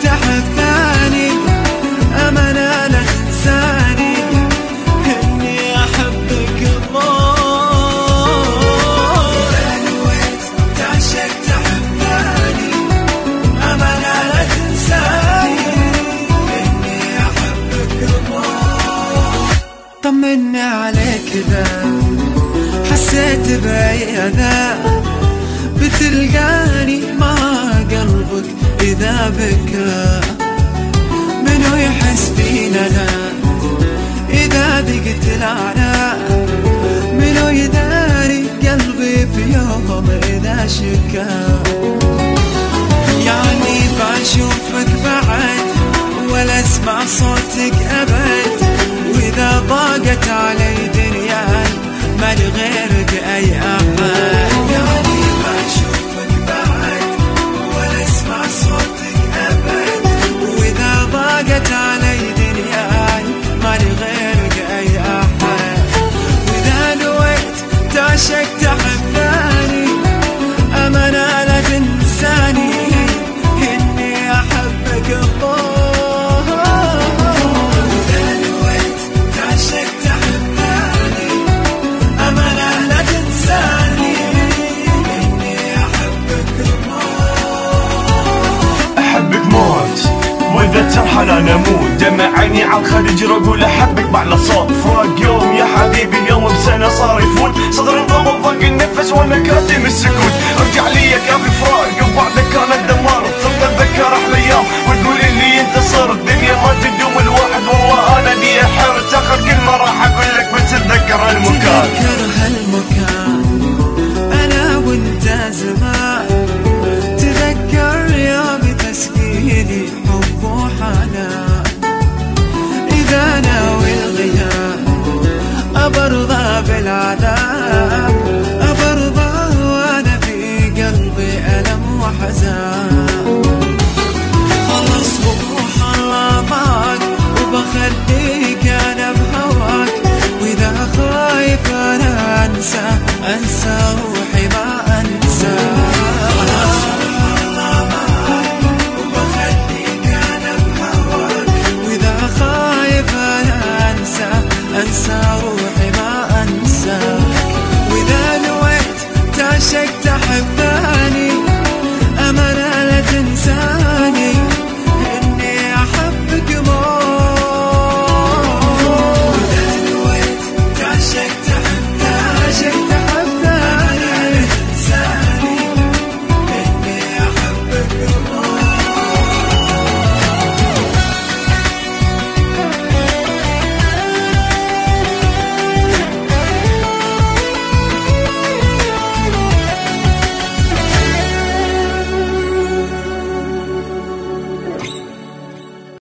تحب ثاني أمانة لا تنساني إني أحبك الله. إذا نويت تعشق تحب ثاني أمانة لا تنساني إني أحبك الله. طمني عليك إذا حسيت بأي أذى بتلقاني مع قلبك إذا بكى. منو يحس فينا أنا إذا ذقت العناء؟ منو يداري قلبي في يوم إذا شكا؟ يعني بشوفك بعد ولا اسمع صوتك أبد، وإذا ضاقت علي دنياي ما لغيرك أي أحد. يعني بشوفك بعد ولا اسمع صوتك أبد، وإذا ضاقت علي دنياي ما لغيرك أي أحد. وإذا نويت تعشق تحب ثاني أمانة لا تنساني إني أحبك الله. وإذا نويت تعشق تحب ثاني أمانة لا تنساني إني أحبك الله. أحبك موت وإذا ترحل أنا أموت، دمع عيني على الخليج أقول أحبك بعلى صوت. فراق يوم يا حبيبي اليوم بسنة صار يفوت، صدر انقبض ضاق النفس وأنا كاتم السكوت. ارجع لي يا كافي فراق وبعدك كان الدمار، صرت أتذكر أحلى أيام وتقول